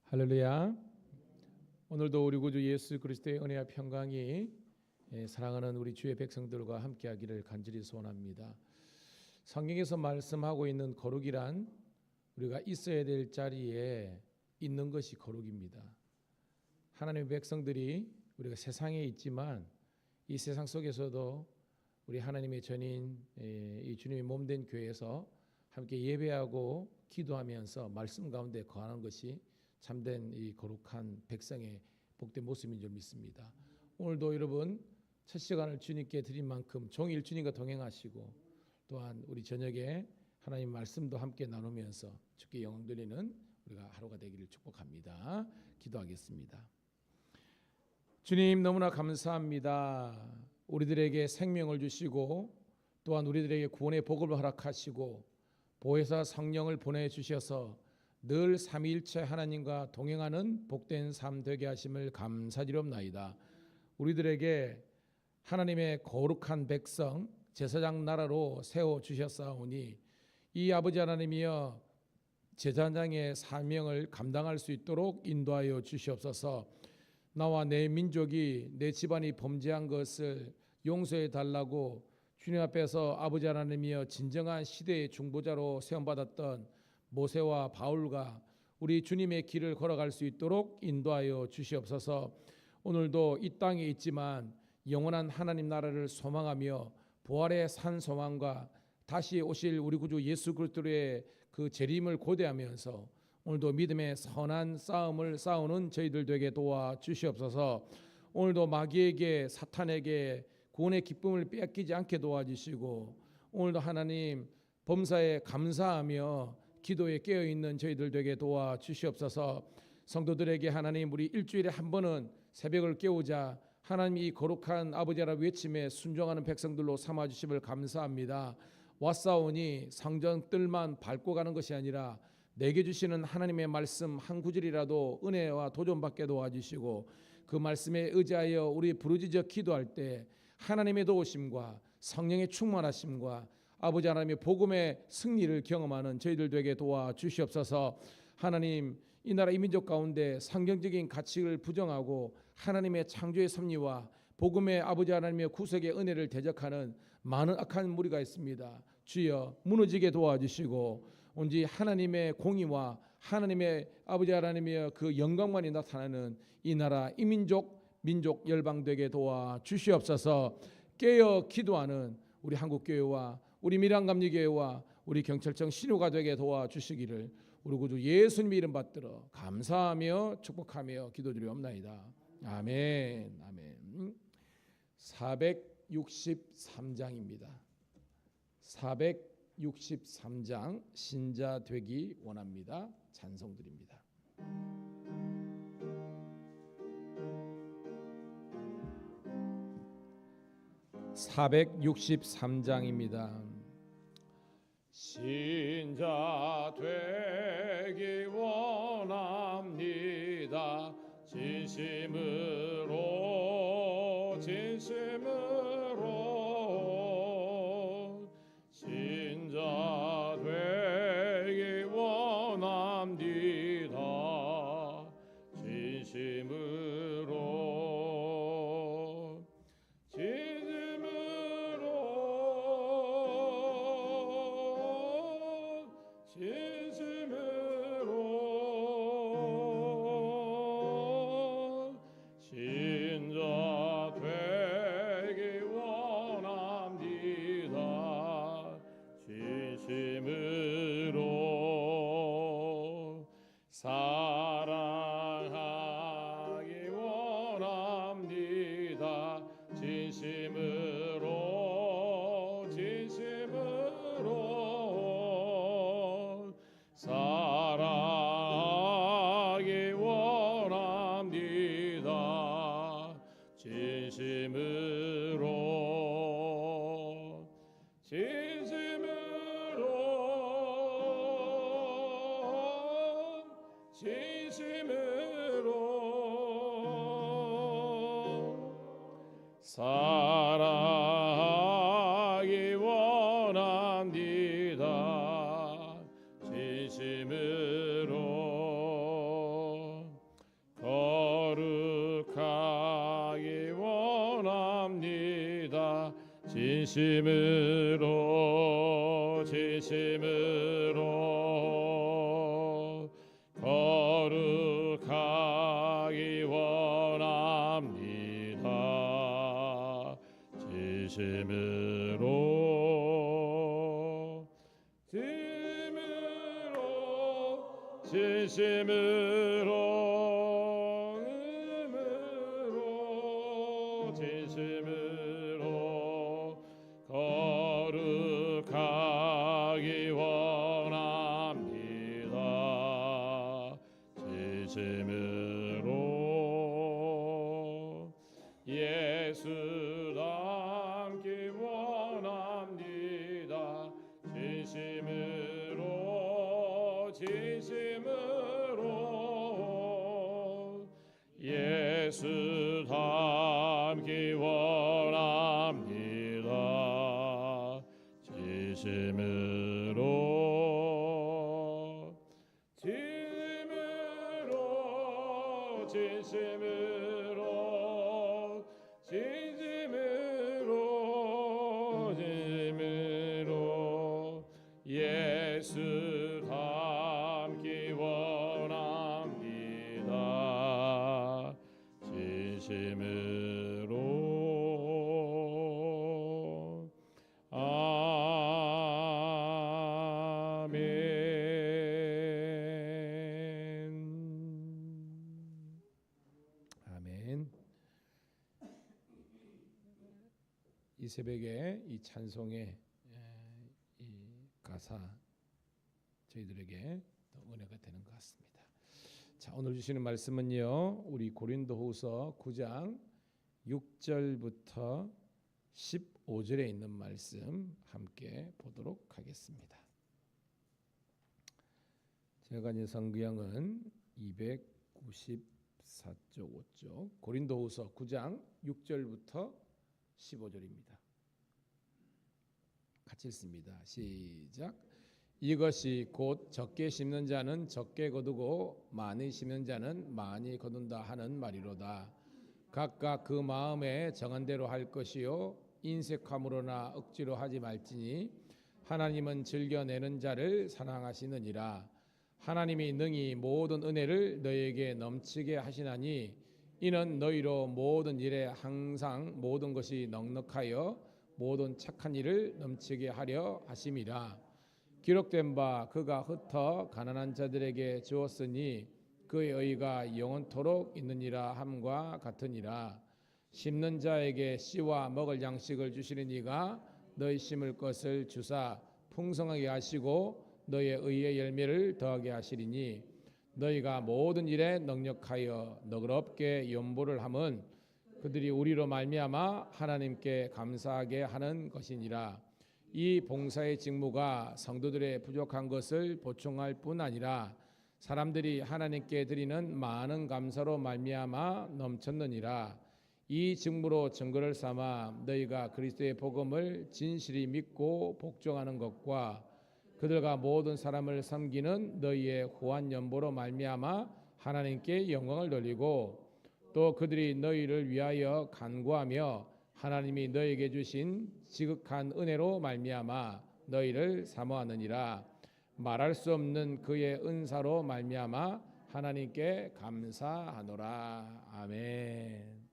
할렐루야. 오늘도 우리 구주 예수 그리스도의 은혜와 평강이 사랑하는 우리 주의 백성들과 함께하기를 간절히 소원합니다. 성경에서 말씀하고 있는 거룩이란 우리가 있어야 될 자리에 있는 것이 거룩입니다. 하나님의 백성들이 우리가 세상에 있지만 이 세상 속에서도 우리 하나님의 전인 이 주님의 몸된 교회에서 함께 예배하고 기도하면서 말씀 가운데 거하는 것이 참된 이 거룩한 백성의 복된 모습인 줄 믿습니다. 오늘도 여러분 첫 시간을 주님께 드린 만큼 종일 주님과 동행하시고 또한 우리 저녁에 하나님 말씀도 함께 나누면서 주께 영광 돌리는 우리가 하루가 되기를 축복합니다. 기도하겠습니다. 주님 너무나 감사합니다. 우리들에게 생명을 주시고 또한 우리들에게 구원의 복을 허락하시고 보혜사 성령을 보내주셔서 늘 삼위일체 하나님과 동행하는 복된 삶 되게 하심을 감사드리옵나이다. 우리들에게 하나님의 거룩한 백성 제사장 나라로 세워주셨사오니 이 아버지 하나님이여 제사장의 사명을 감당할 수 있도록 인도하여 주시옵소서. 나와 내 민족이 내 집안이 범죄한 것을 용서해 달라고 주님 앞에서 아버지 하나님이여 진정한 시대의 중보자로 세움받았던 모세와 바울과 우리 주님의 길을 걸어갈 수 있도록 인도하여 주시옵소서. 오늘도 이 땅에 있지만 영원한 하나님 나라를 소망하며 부활의 산 소망과 다시 오실 우리 구주 예수 그리스도의 그 재림을 고대하면서 오늘도 믿음의 선한 싸움을 싸우는 저희들 되게 도와주시옵소서. 오늘도 마귀에게 사탄에게 구원의 기쁨을 빼앗기지 않게 도와주시고 오늘도 하나님 범사에 감사하며 기도에 깨어있는 저희들 되게 도와주시옵소서. 성도들에게 하나님 우리 일주일에 한 번은 새벽을 깨우자 하나님 이 거룩한 아버지라 외침에 순종하는 백성들로 삼아주심을 감사합니다. 왔사오니 성전 뜰만 밟고 가는 것이 아니라 내게 주시는 하나님의 말씀 한 구절이라도 은혜와 도전받게 도와주시고 그 말씀에 의지하여 우리 부르짖어 기도할 때 하나님의 도우심과 성령의 충만하심과 아버지 하나님의 복음의 승리를 경험하는 저희들 되게 도와주시옵소서. 하나님 이 나라 이 민족 가운데 성경적인 가치를 부정하고 하나님의 창조의 섭리와 복음의 아버지 하나님의 구속의 은혜를 대적하는 많은 악한 무리가 있습니다. 주여 무너지게 도와주시고 온지 하나님의 공의와 하나님의 아버지 하나님의 그 영광만이 나타나는 이 나라 이 민족 열방되게 도와주시옵소서. 깨어 기도하는 우리 한국교회와 우리 밀양감리교회와 우리 경찰청 신호가 되게 도와주시기를 우리 구주 예수님 이름 받들어 감사하며 축복하며 기도드리옵나이다. 아멘. 아멘. 463장입니다. 463장 신자 되기 원합니다. 찬송드립니다. 463장입니다. 신자 되기 원합니다. 진심으로 신자 되기 원합니다. 진심으로 진심으로 거룩하기 원합니다. 진심으로 거룩하기 원합니다. 진심으로 예수 닮기 원합니다. 진심으로 예수 닮기 원합니다. 진심으로 예수 닮기 원합니다. 진심으로 아멘. 이 새벽에 이 찬송의 이 가사 저희들에게 또 은혜가 되는 것 같습니다. 자, 오늘 주시는 말씀은요, 우리 고린도후서 9장 6절부터 15절에 있는 말씀 함께 보도록 하겠습니다. 제가 가진 성경은 294쪽 5쪽 고린도후서 9장 6절부터 15절입니다. 같이 읽습니다. 시작. 이것이 곧 적게 심는 자는 적게 거두고 많이 심는 자는 많이 거둔다 하는 말이로다. 각각 그 마음에 정한 대로 할 것이요 인색함으로나 억지로 하지 말지니 하나님은 즐겨내는 자를 사랑하시느니라. 하나님이 능히 모든 은혜를 너희에게 넘치게 하시나니 이는 너희로 모든 일에 항상 모든 것이 넉넉하여 모든 착한 일을 넘치게 하려 하심이라. 기록된 바 그가 흩어 가난한 자들에게 주었으니 그의 의가 영원토록 있느니라 함과 같으니라. 심는 자에게 씨와 먹을 양식을 주시는 이가 너희 심을 것을 주사 풍성하게 하시고 너희의 의의 열매를 더하게 하시리니 너희가 모든 일에 넉넉하여 너그럽게 연보를 함은 그들이 우리로 말미암아 하나님께 감사하게 하는 것이니라. 이 봉사의 직무가 성도들의 부족한 것을 보충할 뿐 아니라 사람들이 하나님께 드리는 많은 감사로 말미암아 넘쳤느니라. 이 직무로 증거를 삼아 너희가 그리스도의 복음을 진실히 믿고 복종하는 것과 그들과 모든 사람을 섬기는 너희의 후한 연보로 말미암아 하나님께 영광을 돌리고 또 그들이 너희를 위하여 간구하며 하나님이 너희에게 주신 지극한 은혜로 말미암아 너희를 사모하느니라. 말할 수 없는 그의 은사로 말미암아 하나님께 감사하노라. 아멘.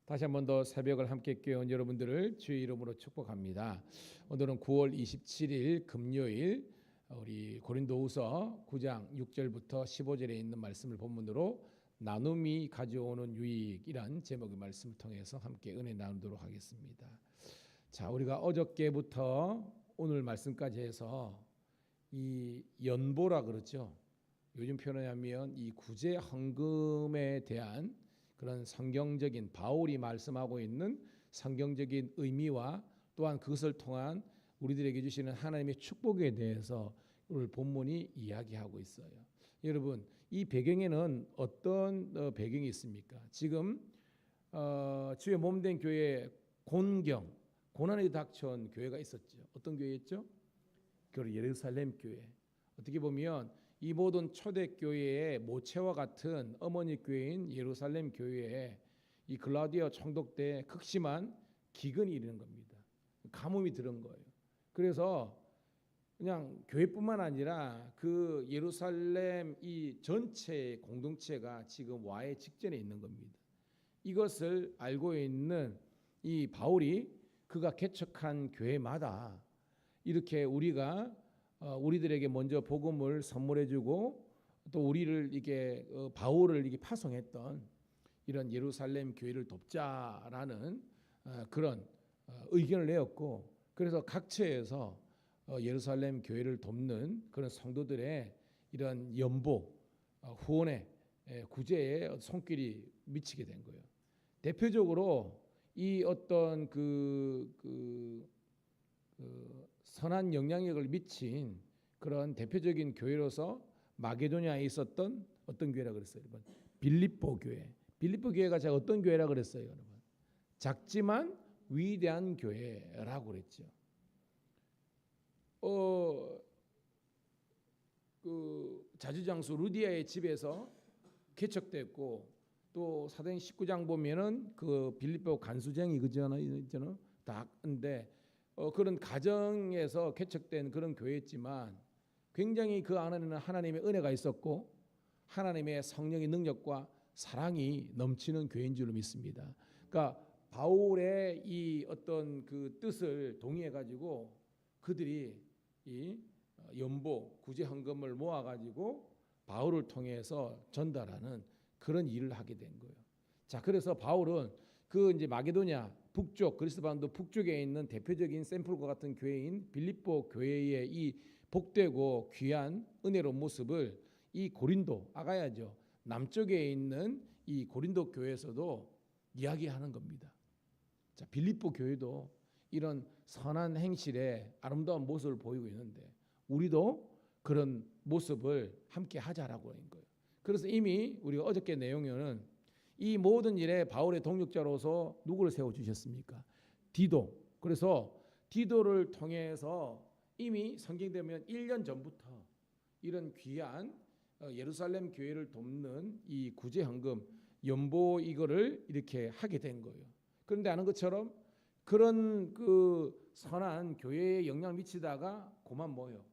다시 한 번 더 새벽을 함께 깨운 여러분들을 주의 이름으로 축복합니다. 오늘은 9월 27일 금요일 우리 고린도후서 9장 6절부터 15절에 있는 말씀을 본문으로 나눔이 가져오는 유익이란 제목의 말씀을 통해서 함께 은혜 나누도록 하겠습니다. 자, 우리가 어저께부터 오늘 말씀까지 해서 이 연보라 그러죠. 요즘 표현하면 이 구제 헌금에 대한 그런 성경적인 바울이 말씀하고 있는 성경적인 의미와 또한 그것을 통한 우리들에게 주시는 하나님의 축복에 대해서 오늘 본문이 이야기하고 있어요. 여러분, 이 배경에는 어떤 배경이 있습니까? 지금 주의 몸된 교회 고난이 닥쳐온 교회가 있었죠. 어떤 교회였죠? 예루살렘 교회. 어떻게 보면 이 모든 초대교회의 모체와 같은 어머니 교회인 예루살렘 교회에 이 글라우디오 총독 때 극심한 기근이 이르는 겁니다. 가뭄이 들은 거예요. 그래서 그냥 교회뿐만 아니라 그 예루살렘 이 전체 공동체가 지금 와해 직전에 있는 겁니다. 이것을 알고 있는 이 바울이 그가 개척한 교회마다 이렇게 우리가 우리들에게 먼저 복음을 선물해주고 또 우리를 이게 바울을 이게 파송했던 이런 예루살렘 교회를 돕자라는 그런 의견을 내었고, 그래서 각처에서 예루살렘 교회를 돕는 그런 성도들의 이런 연보, 후원의 구제에 손길이 미치게 된 거예요. 대표적으로 이 어떤 그 선한 영향력을 미친 그런 대표적인 교회로서 마게도냐에 있었던 어떤 교회라 그랬어요, 여러분? 빌립보 교회. 빌립보 교회가 제가 어떤 교회라 그랬어요, 여러분? 작지만 위대한 교회라고 그랬죠. 그 자주장수 루디아의 집에서 개척됐고, 또 사도행 19장 보면은 그 빌립보 간수쟁이 그잖아요, 다인데 그런 가정에서 개척된 그런 교회였지만 굉장히 그 안에는 하나님의 은혜가 있었고 하나님의 성령의 능력과 사랑이 넘치는 교회인 줄로 믿습니다. 그러니까 바울의 이 어떤 그 뜻을 동의해 가지고 그들이 이 연보 구제 헌금을 모아 가지고 바울을 통해서 전달하는 그런 일을 하게 된 거예요. 자, 그래서 바울은 그 이제 마게도냐 북쪽 그리스 반도 북쪽에 있는 대표적인 샘플과 같은 교회인 빌립보 교회의 이 복되고 귀한 은혜로운 모습을 이 고린도 아가야죠 남쪽에 있는 이 고린도 교회에서도 이야기하는 겁니다. 자, 빌립보 교회도 이런 선한 행실에 아름다운 모습을 보이고 있는데 우리도 그런 모습을 함께 하자라고 하는 거예요. 그래서 이미 우리가 어저께 내용에는 이 모든 일에 바울의 동력자로서 누구를 세워주셨습니까? 디도. 그래서 디도를 통해서 이미 성경되면 1년 전부터 이런 귀한 예루살렘 교회를 돕는 이 구제 헌금 연보 이거를 이렇게 하게 된 거예요. 그런데 아는 것처럼 그런 그 선한 교회에 영향을 미치다가 그만 뭐요?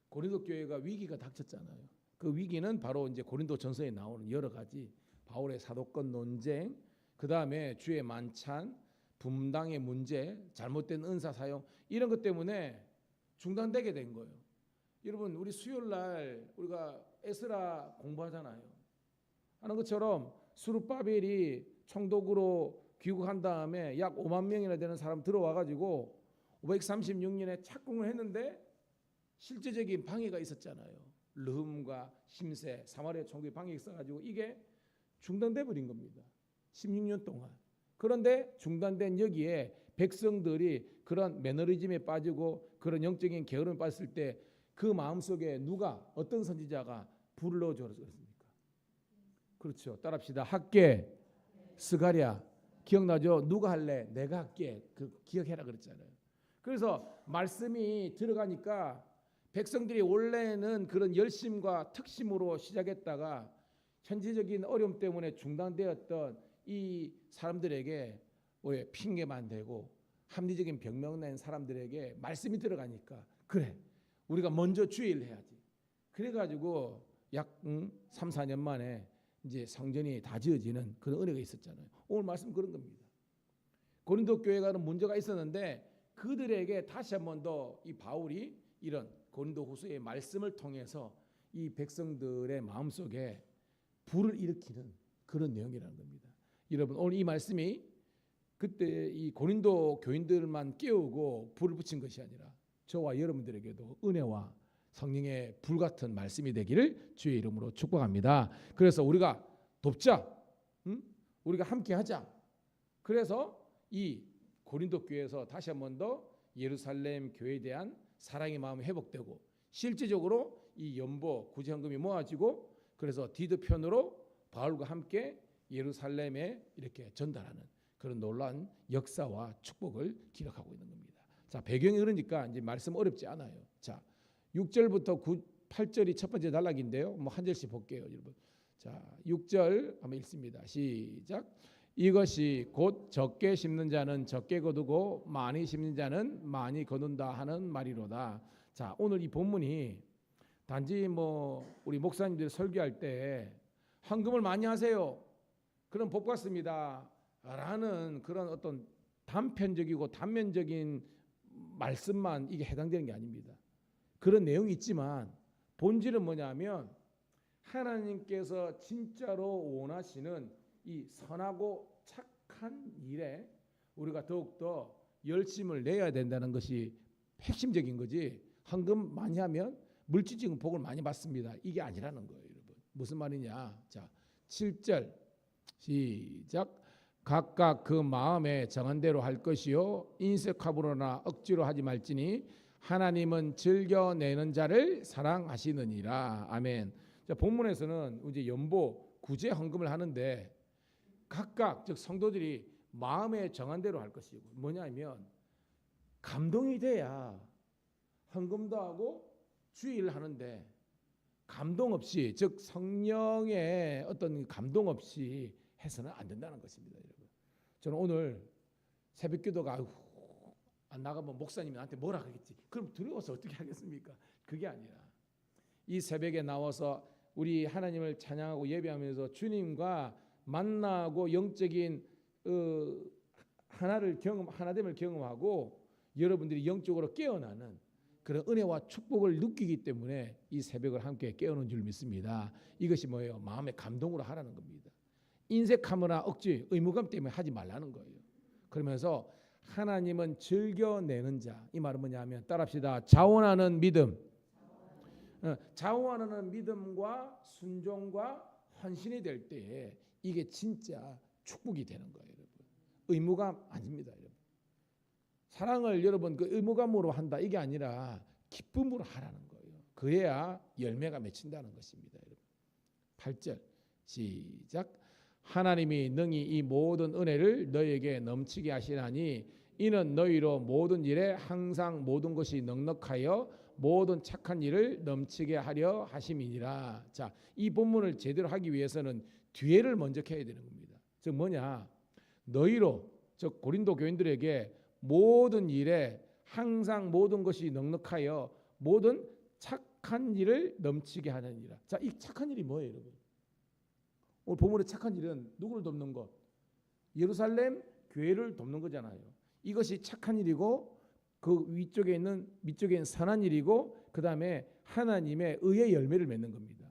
고린도 교회가 위기가 닥쳤잖아요. 그 위기는 바로 이제 고린도 전서에 나오는 여러 가지 바울의 사도권 논쟁, 그 다음에 주의 만찬, 분당의 문제, 잘못된 은사 사용 이런 것 때문에 중단되게 된 거예요. 여러분 우리 수요일 날 우리가 에스라 공부하잖아요. 하는 것처럼 수룹바벨이 총독으로 귀국한 다음에 약 5만 명이나 되는 사람 들어와가지고 536년에 착공을 했는데 실제적인 방해가 있었잖아요. 르흠과 심세, 사마리아 총독의 방해가 있어가지고 이게 중단돼 버린 겁니다. 16년 동안. 그런데 중단된 여기에 백성들이 그런 매너리즘에 빠지고 그런 영적인 게으름에 빠졌을 때 그 마음속에 누가 어떤 선지자가 불을 넣어줘서 그렇습니까? 그렇죠. 따라합시다. 학계, 스가랴. 기억나죠? 누가 할래? 내가 할게. 그 기억해라 그랬잖아요. 그래서 말씀이 들어가니까 백성들이 원래는 그런 열심과 특심으로 시작했다가 현지적인 어려움 때문에 중단되었던 이 사람들에게 왜 핑계만 대고 합리적인 병명 낸 사람들에게 말씀이 들어가니까 그래 우리가 먼저 주의 일을 해야지. 그래가지고 약 3, 4년 만에 이제 성전이 다 지어지는 그런 은혜가 있었잖아요. 오늘 말씀 그런 겁니다. 고린도 교회가는 문제가 있었는데 그들에게 다시 한 번 더 이 바울이 이런 고린도 후서의 말씀을 통해서 이 백성들의 마음속에 불을 일으키는 그런 내용이라는 겁니다. 여러분 오늘 이 말씀이 그때 이 고린도 교인들만 깨우고 불을 붙인 것이 아니라 저와 여러분들에게도 은혜와 성령의 불같은 말씀이 되기를 주의 이름으로 축복합니다. 그래서 우리가 돕자, 우리가 함께하자. 그래서 이 고린도 교회에서 다시 한 번 더 예루살렘 교회에 대한 사랑의 마음이 회복되고 실제적으로 이 연보 구제헌금이 모아지고 그래서 디도 편으로 바울과 함께 예루살렘에 이렇게 전달하는 그런 놀라운 역사와 축복을 기록하고 있는 겁니다. 자, 배경이 그러니까 이제 말씀 어렵지 않아요. 자, 6절부터 8절이 첫 번째 단락인데요. 뭐 한 절씩 볼게요, 여러분. 자, 6절 한번 읽습니다. 시작. 이것이 곧 적게 심는 자는 적게 거두고 많이 심는 자는 많이 거둔다 하는 말이로다. 자, 오늘 이 본문이 단지 우리 목사님들이 설교할 때 헌금을 많이 하세요, 그럼 복 받습니다 라는 그런 어떤 단편적이고 단면적인 말씀만 이게 해당되는 게 아닙니다. 그런 내용이 있지만 본질은 뭐냐면 하나님께서 진짜로 원하시는 이 선하고 착한 일에 우리가 더욱더 열심을 내야 된다는 것이 핵심적인 거지, 헌금 많이 하면 물질적인 복을 많이 받습니다, 이게 아니라는 거예요. 여러분, 무슨 말이냐. 자, 7절 시작. 각각 그 마음에 정한 대로 할 것이요 인색함으로나 억지로 하지 말지니 하나님은 즐겨내는 자를 사랑하시느니라. 아멘. 자, 본문에서는 이제 연보 구제 헌금을 하는데 각각 즉 성도들이 마음에 정한 대로 할 것이고, 뭐냐면 감동이 돼야 헌금도 하고 주일을 하는데 감동 없이, 즉 성령의 어떤 감동 없이 해서는 안 된다는 것입니다. 여러분, 저는 오늘 새벽기도가 안 나가면 목사님이 나한테 뭐라 그러겠지, 그럼 두려워서 어떻게 하겠습니까? 그게 아니라 이 새벽에 나와서 우리 하나님을 찬양하고 예배하면서 주님과 만나고 영적인 하나됨을 경험하고 여러분들이 영적으로 깨어나는 그런 은혜와 축복을 느끼기 때문에 이 새벽을 함께 깨우는 줄 믿습니다. 이것이 뭐예요? 마음의 감동으로 하라는 겁니다. 인색함이나 억지, 의무감 때문에 하지 말라는 거예요. 그러면서 하나님은 즐겨내는 자, 이 말은 뭐냐면 따라합시다. 자원하는 믿음, 자원하는 믿음과 순종과 헌신이 될 때에 이게 진짜 축복이 되는 거예요. 여러분, 의무감 아닙니다. 여러분, 사랑을 여러분 그 의무감으로 한다 이게 아니라 기쁨으로 하라는 거예요. 그래야 열매가 맺힌다는 것입니다. 여러분, 8절 시작. 하나님이 능히 이 모든 은혜를 너희에게 넘치게 하시나니 이는 너희로 모든 일에 항상 모든 것이 넉넉하여 모든 착한 일을 넘치게 하려 하심이니라. 자, 이 본문을 제대로 하기 위해서는 뒤에를 먼저 해야 되는 겁니다. 즉 뭐냐, 너희로, 즉 고린도 교인들에게 모든 일에 항상 모든 것이 넉넉하여 모든 착한 일을 넘치게 하느니라. 자, 이 착한 일이 뭐예요, 여러분? 오늘 본문의 착한 일은 누구를 돕는 것? 예루살렘 교회를 돕는 거잖아요. 이것이 착한 일이고 그 밑쪽에 있는 선한 일이고 그 다음에 하나님의 의의 열매를 맺는 겁니다.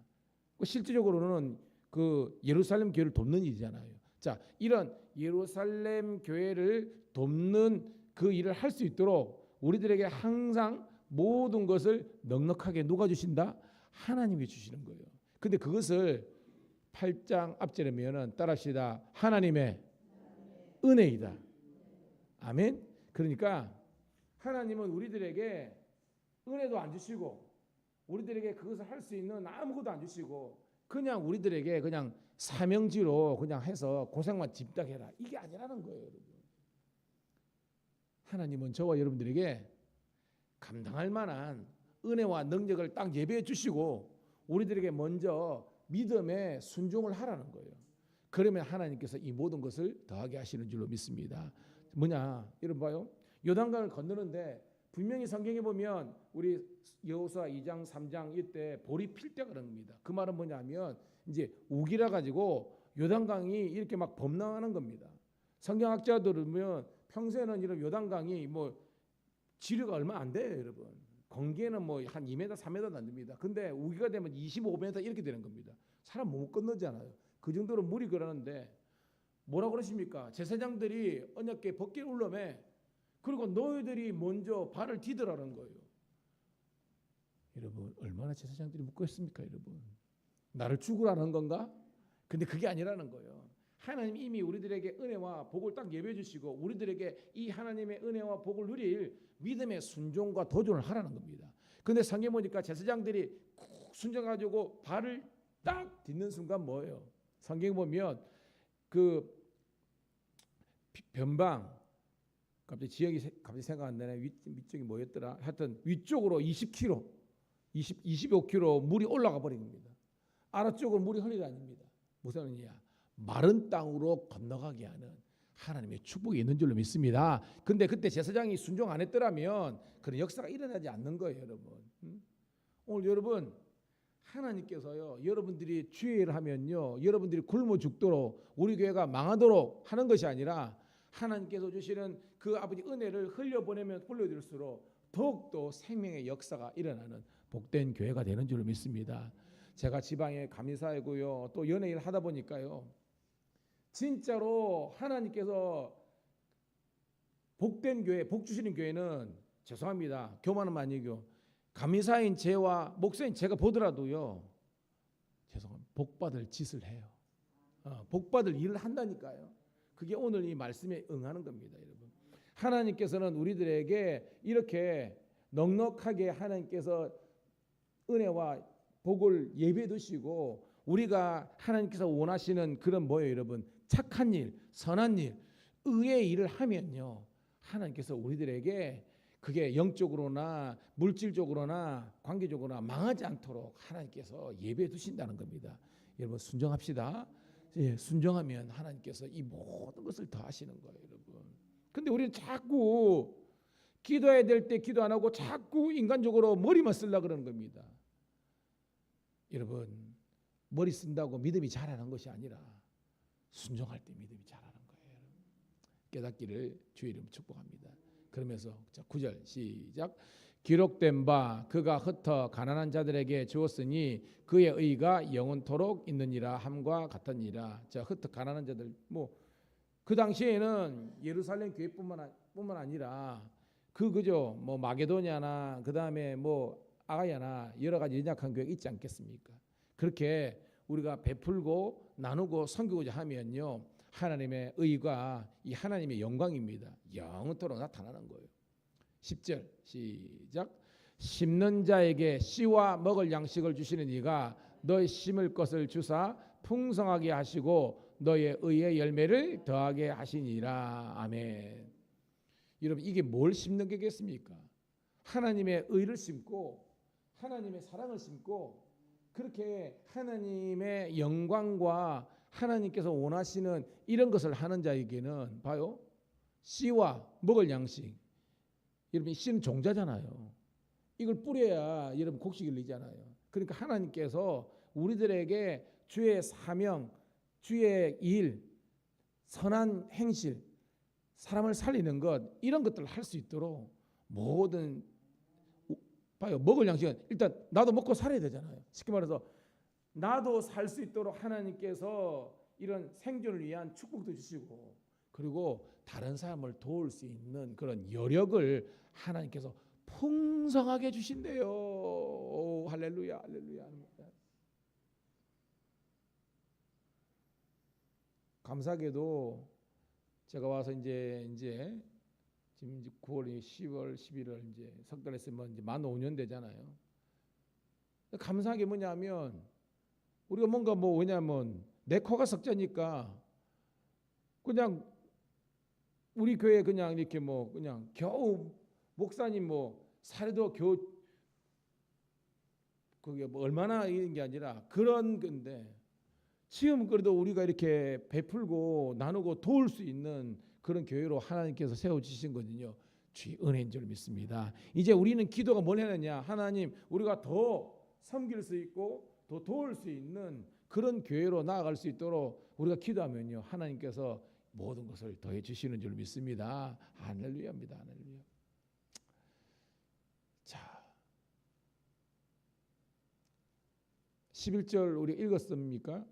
실질적으로는 그 예루살렘 교회를 돕는 일이잖아요. 자, 이런 예루살렘 교회를 돕는 그 일을 할 수 있도록 우리들에게 항상 모든 것을 넉넉하게 누가 주신다? 하나님이 주시는 거예요. 근데 그것을 8장 앞절에 보면은 따라합시다. 하나님의 은혜이다. 아멘. 그러니까 하나님은 우리들에게 은혜도 안 주시고 우리들에게 그것을 할 수 있는 아무것도 안 주시고 그냥 우리들에게 그냥 사명지로 그냥 해서 고생만 집닥해라, 이게 아니라는 거예요. 여러분, 하나님은 저와 여러분들에게 감당할 만한 은혜와 능력을 딱 예배해 주시고 우리들에게 먼저 믿음에 순종을 하라는 거예요. 그러면 하나님께서 이 모든 것을 더하게 하시는 줄로 믿습니다. 뭐냐, 여러분 봐요. 요단강을 건너는데 분명히 성경에 보면 우리 여호수아 2장 3장 이때 볼이 필 때가 그런 겁니다. 그 말은 뭐냐면 이제 우기라 가지고 요단강이 이렇게 막 범람하는 겁니다. 성경학자들은 보면 평소에는 이런 요단강이 뭐 지류가 얼마 안 돼요, 여러분. 건기에는 뭐 한 2m, 3m도 안 됩니다. 근데 우기가 되면 25m 이렇게 되는 겁니다. 사람 못 건너잖아요. 그 정도로 물이 그러는데 뭐라 그러십니까? 제사장들이 언약궤 벗길 울름에 그리고 너희들이 먼저 발을 디더라는 거예요. 여러분, 얼마나 제사장들이 묻겠습니까, 여러분? 나를 죽으라는 건가? 근데 그게 아니라는 거예요. 하나님 이미 우리들에게 은혜와 복을 딱 예배해 주시고 우리들에게 이 하나님의 은혜와 복을 누릴 믿음의 순종과 도전을 하라는 겁니다. 근데 성경 보니까 제사장들이 쿡 순종가지고 발을 딱 딛는 순간 뭐예요? 성경 보면 그 변방, 갑자기 지역이 갑자기 생각 안 나네. 위쪽이 뭐였더라? 하여튼 위쪽으로 20km, 25km 물이 올라가 버린 겁니다. 아래쪽으로 물이 흘리가 아닙니다. 무슨 의미야? 마른 땅으로 건너가게 하는 하나님의 축복이 있는 줄로 믿습니다. 근데 그때 제사장이 순종 안 했더라면 그런 역사가 일어나지 않는 거예요, 여러분. 오늘 여러분 하나님께서요, 여러분들이 주의를 하면요, 여러분들이 굶어 죽도록 우리 교회가 망하도록 하는 것이 아니라 하나님께서 주시는 그 아버지 은혜를 흘려보내면 흘려줄수록 더욱더 생명의 역사가 일어나는 복된 교회가 되는 줄로 믿습니다. 제가 지방에 감리사이고요, 또 연예일 하다 보니까요, 진짜로 하나님께서 복된 교회, 복 주시는 교회는 죄송합니다, 교만은 아니고 감리사인 제와 목사인 제가 보더라도요, 죄송합니다, 복받을 짓을 해요. 복받을 일을 한다니까요. 그게 오늘 이 말씀에 응하는 겁니다, 여러분. 하나님께서는 우리들에게 이렇게 넉넉하게 하나님께서 은혜와 복을 예배해 두시고, 우리가 하나님께서 원하시는 그런 뭐예요, 여러분? 착한 일, 선한 일, 의의 일을 하면요, 하나님께서 우리들에게 그게 영적으로나 물질적으로나 관계적으로나 망하지 않도록 하나님께서 예배해 두신다는 겁니다. 여러분 순종합시다. 예, 순종하면 하나님께서 이 모든 것을 더 하시는 거예요, 여러분. 근데 우리는 자꾸 기도해야 될 때 기도 안 하고 자꾸 인간적으로 머리만 쓰려고 그러는 겁니다. 여러분, 머리 쓴다고 믿음이 자라는 것이 아니라 순종할 때 믿음이 자라는 거예요. 깨닫기를 주의 이름 축복합니다. 그러면서 9절 시작. 기록된 바 그가 흩어 가난한 자들에게 주었으니 그의 의가 영원토록 있느니라 함과 같으니라. 자, 흩어 가난한 자들, 뭐 그 당시에는 예루살렘 교회뿐만 아니라 그죠, 뭐 마게도냐나 그 다음에 뭐 아가야나 여러 가지 연약한 교회 있지 않겠습니까? 그렇게 우리가 베풀고 나누고 섬기고자 하면요, 하나님의 의가 이 하나님의 영광입니다. 영원토록 나타나는 거예요. 10절 시작. 심는 자에게 씨와 먹을 양식을 주시는 이가 너희 심을 것을 주사 풍성하게 하시고 너의 의의 열매를 더하게 하시니라. 아멘. 여러분, 이게 뭘 심는 게겠습니까? 하나님의 의를 심고 하나님의 사랑을 심고 그렇게 하나님의 영광과 하나님께서 원하시는 이런 것을 하는 자에게는 봐요, 씨와 먹을 양식. 여러분, 씨는 종자잖아요. 이걸 뿌려야 여러분 곡식이 열리잖아요. 그러니까 하나님께서 우리들에게 주의 사명, 주의 일, 선한 행실, 사람을 살리는 것, 이런 것들을 할 수 있도록 모든, 봐요, 먹을 양식은 일단 나도 먹고 살아야 되잖아요. 쉽게 말해서 나도 살 수 있도록 하나님께서 이런 생존을 위한 축복도 주시고, 그리고 다른 사람을 도울 수 있는 그런 여력을 하나님께서 풍성하게 주신대요. 오, 할렐루야, 할렐루야. 감사하게도 제가 와서 이제 지금 9월, 10월, 11월 이제 석 달 했으면 이제 만 5년 되잖아요. 감사한 게 뭐냐면 우리가 뭔가 뭐, 왜냐면 내 코가 석자니까 그냥 우리 교회 그냥 이렇게 뭐 그냥 겨우 목사님 뭐 사례도 겨우 그게 뭐 얼마나 이런 게 아니라 그런 건데, 지금 그래도 우리가 이렇게 베풀고 나누고 도울 수 있는 그런 교회로 하나님께서 세워주신 거든요. 주의 은혜인 줄 믿습니다. 이제 우리는 기도가 뭘 해야 하나님, 우리가 더 섬길 수 있고 더 도울 수 있는 그런 교회로 나아갈 수 있도록 우리가 기도하면요, 하나님께서 모든 것을 더해 주시는 줄 믿습니다. 할렐루야입니다. 할렐루야. 자, 11절 우리 읽었습니까?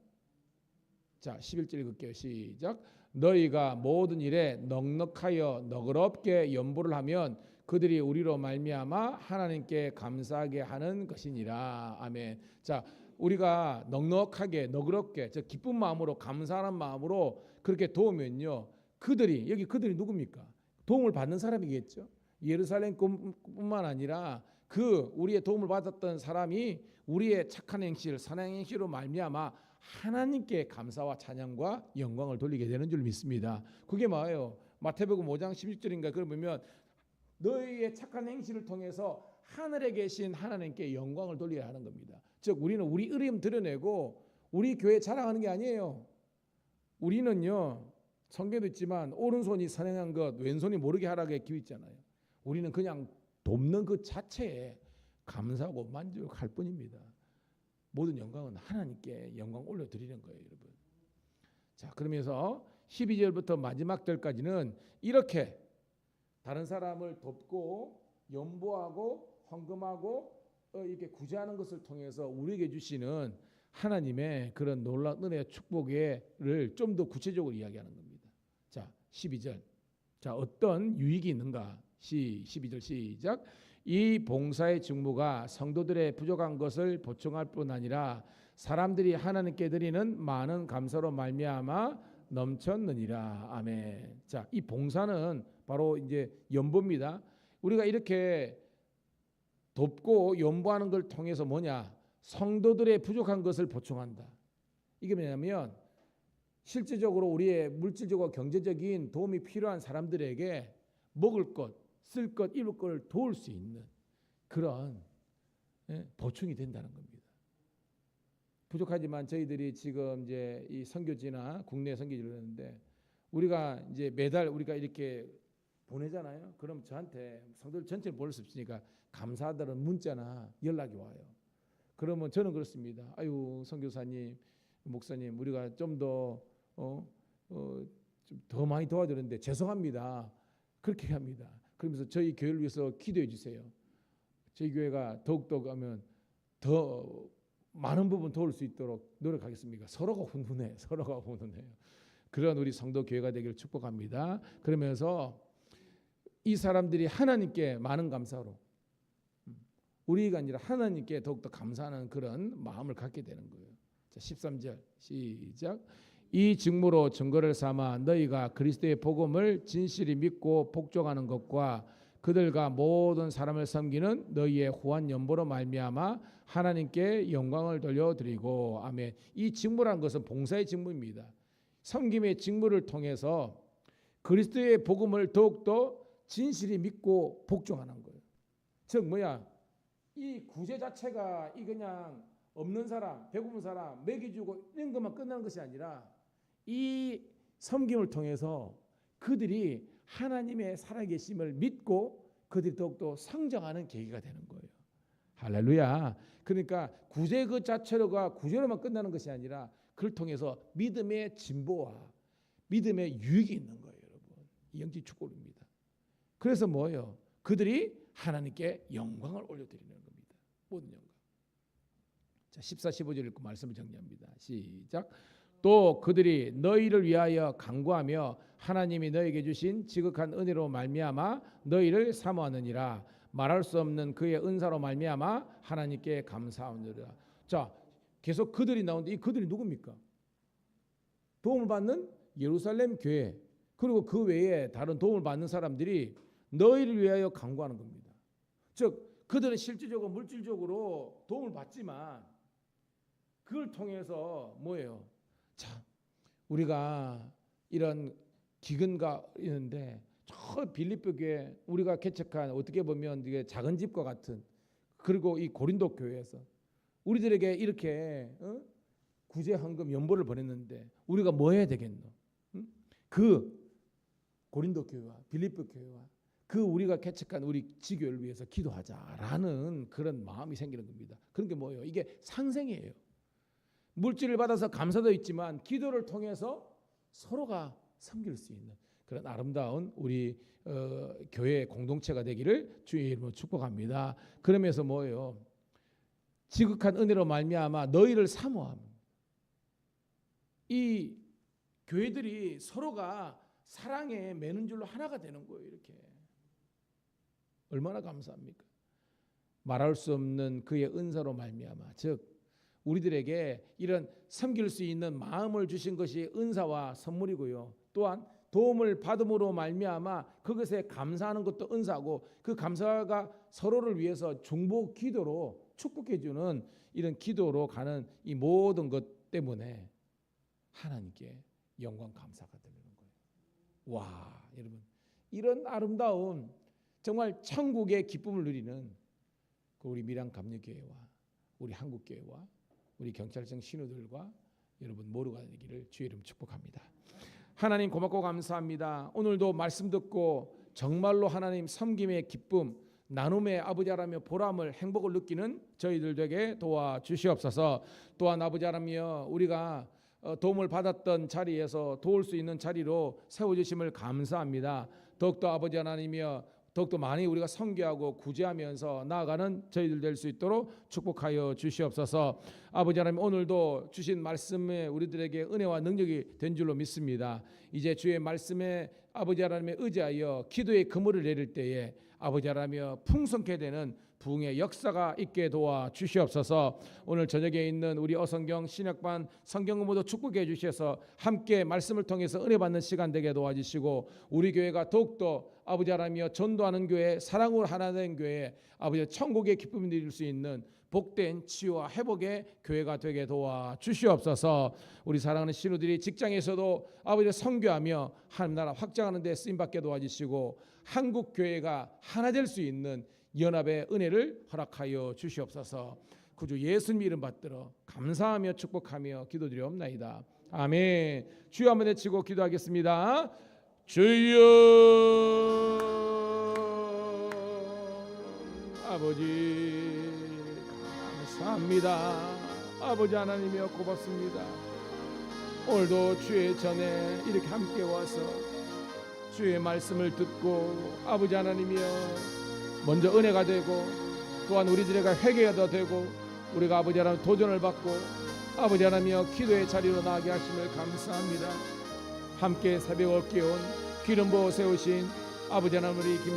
자, 11절 읽을게요. 시작. 너희가 모든 일에 넉넉하여 너그럽게 연보를 하면 그들이 우리로 말미암아 하나님께 감사하게 하는 것이니라. 아멘. 자, 우리가 넉넉하게 너그럽게 저 기쁜 마음으로 감사하는 마음으로 그렇게 도우면요, 그들이, 여기 그들이 누굽니까? 도움을 받는 사람이겠죠. 예루살렘뿐만 아니라 그 우리의 도움을 받았던 사람이 우리의 착한 행실, 선한 행실로 말미암아 하나님께 감사와 찬양과 영광을 돌리게 되는 줄 믿습니다. 그게 뭐예요? 마태복음 5장 16절인가 그걸 보면 너희의 착한 행실을 통해서 하늘에 계신 하나님께 영광을 돌려야 하는 겁니다. 즉 우리는 우리 의름 드러내고 우리 교회 자랑하는 게 아니에요. 우리는요, 성경도 있지만 오른손이 선행한 것 왼손이 모르게 하라고 기도 있잖아요. 우리는 그냥 돕는 그 자체에 감사하고 만족할 뿐입니다. 모든 영광은 하나님께 영광 올려드리는 거예요, 여러분. 자, 그러면서 12절부터 마지막 절까지는 이렇게 다른 사람을 돕고 연보하고 헌금하고 이렇게 구제하는 것을 통해서 우리에게 주시는 하나님의 그런 놀라운 은혜와 축복을 좀 더 구체적으로 이야기하는 겁니다. 자, 12절. 자, 어떤 유익이 있는가? 12절 시작. 이 봉사의 직무가 성도들의 부족한 것을 보충할 뿐 아니라 사람들이 하나님께 드리는 많은 감사로 말미암아 넘쳤느니라. 아멘. 자, 이 봉사는 바로 이제 연보입니다. 우리가 이렇게 돕고 연보하는 걸 통해서 뭐냐? 성도들의 부족한 것을 보충한다. 이게 뭐냐면 실질적으로 우리의 물질적으로 경제적인 도움이 필요한 사람들에게 먹을 것, 쓸 것, 입을 것을 도울 수 있는 그런 보충이 된다는 겁니다. 부족하지만 저희들이 지금 이제 이 선교지나 국내 선교지를 하는데 우리가 이제 매달 우리가 이렇게 보내잖아요. 그럼 저한테 성도들 전체를 볼 수 없으니까 감사하다는 문자나 연락이 와요. 그러면 저는 그렇습니다. 아유, 선교사님, 목사님, 우리가 좀 더 좀 더 많이 도와드렸는데 죄송합니다. 그렇게 합니다. 그러면서 저희 교회를 위해서 기도해 주세요. 저희 교회가 더욱더 가면 더 많은 부분 도울 수 있도록 노력하겠습니다. 서로가 훈훈해요. 그런 우리 성도 교회가 되기를 축복합니다. 그러면서 이 사람들이 하나님께 많은 감사로 우리가 아니라 하나님께 더욱더 감사하는 그런 마음을 갖게 되는 거예요. 자, 13절 시작. 이 직무로 증거를 삼아 너희가 그리스도의 복음을 진실히 믿고 복종하는 것과 그들과 모든 사람을 섬기는 너희의 후한 연보로 말미암아 하나님께 영광을 돌려드리고. 아멘. 이 직무란 것은 봉사의 직무입니다. 섬김의 직무를 통해서 그리스도의 복음을 더욱더 진실히 믿고 복종하는 거예요. 즉 뭐야? 이 구제 자체가 이 그냥 없는 사람, 배고픈 사람 먹여주고 이런 것만 끝나는 것이 아니라 이 섬김을 통해서 그들이 하나님의 살아계심을 믿고 그들이 더욱더 성장하는 계기가 되는 거예요. 할렐루야. 그러니까 구제 그 자체로가 구제로만 끝나는 것이 아니라 그를 통해서 믿음의 진보와 믿음의 유익이 있는 거예요, 여러분. 이 영적 축복입니다. 그래서 뭐예요? 그들이 하나님께 영광을 올려드리는 겁니다. 모든 영광. 자, 14, 15절 읽고 말씀을 정리합니다. 시작. 또 그들이 너희를 위하여 간구하며 하나님이 너에게 주신 지극한 은혜로 말미암아 너희를 사모하느니라. 말할 수 없는 그의 은사로 말미암아 하나님께 감사하느니라. 자, 계속 그들이 나오는데 이 그들이 누굽니까? 도움을 받는 예루살렘 교회 그리고 그 외에 다른 도움을 받는 사람들이 너희를 위하여 간구하는 겁니다. 즉 그들은 실질적으로 물질적으로 도움을 받지만 그걸 통해서 뭐예요? 자, 우리가 이런 기근가 있는데 저 빌립보 교회 우리가 개척한 어떻게 보면 이게 작은 집과 같은 그리고 이 고린도 교회에서 우리들에게 이렇게 구제 헌금 연보를 보냈는데 우리가 뭐 해야 되겠노? 그 고린도 교회와 빌립보 교회와 그 우리가 개척한 우리 지교회를 위해서 기도하자라는 그런 마음이 생기는 겁니다. 그런 게 뭐예요? 이게 상생이에요. 물질을 받아서 감사도 있지만 기도를 통해서 서로가 섬길 수 있는 그런 아름다운 우리 교회 공동체가 되기를 주의 이름으로 축복합니다. 그러면서 뭐예요? 지극한 은혜로 말미암아 너희를 사모함. 이 교회들이 서로가 사랑에 매는 줄로 하나가 되는 거예요. 이렇게 얼마나 감사합니까? 말할 수 없는 그의 은사로 말미암아 즉 우리들에게 이런 섬길 수 있는 마음을 주신 것이 은사와 선물이고요. 또한 도움을 받음으로 말미암아 그것에 감사하는 것도 은사고 그 감사가 서로를 위해서 중보 기도로 축복해 주는 이런 기도로 가는 이 모든 것 때문에 하나님께 영광 감사가 되는 거예요. 와, 여러분 이런 아름다운 정말 천국의 기쁨을 누리는 그 우리 밀양 감리교회와 우리 한국교회와 우리 경찰청 신우들과 여러분 모두가 되기를 주의 이름 축복합니다. 하나님 고맙고 감사합니다. 오늘도 말씀 듣고 정말로 하나님 섬김의 기쁨, 나눔의 아버지 하나며 보람을, 행복을 느끼는 저희들 되게 도와주시옵소서. 또한 아버지 하나며 우리가 도움을 받았던 자리에서 도울 수 있는 자리로 세워주심을 감사합니다. 더욱더 아버지 하나님이여 더욱더 많이 우리가 선교하고 구제하면서 나아가는 저희들 될 수 있도록 축복하여 주시옵소서. 아버지 하나님 오늘도 주신 말씀에 우리들에게 은혜와 능력이 된 줄로 믿습니다. 이제 주의 말씀에 아버지 하나님에 의지하여 기도의 그물을 내릴 때에 아버지 하나님이여 풍성케 되는 부흥의 역사가 있게 도와 주시옵소서. 오늘 저녁에 있는 우리 어성경 신학반 성경 공부도 축복해 주셔서 함께 말씀을 통해서 은혜 받는 시간 되게 도와주시고 우리 교회가 더욱더 아버지 하나님이여 전도하는 교회, 사랑으로 하나 된 교회, 아버지 천국의 기쁨을 누릴 수 있는 복된 치유와 회복의 교회가 되게 도와 주시옵소서. 우리 사랑하는 신우들이 직장에서도 아버지를 선교하며 하나님 나라 확장하는 데 쓰임받게 도와주시고 한국 교회가 하나 될 수 있는 연합의 은혜를 허락하여 주시옵소서. 구주 예수님 이름 받들어 감사하며 축복하며 기도드리옵나이다. 아멘. 주여 한번 외치고 기도하겠습니다. 주여 아버지 감사합니다. 아버지 하나님이여 고맙습니다. 오늘도 주의 전에 이렇게 함께 와서 주의 말씀을 듣고 아버지 하나님이여 먼저 은혜가 되고 또한 우리들에게 회개가 되고 우리가 아버지 하나님 도전을 받고 아버지 하나님이여 기도의 자리로 나가게 하심을 감사합니다. 함께 새벽을 깨운 기름 부어 세우신 아버지 하나님 우리 김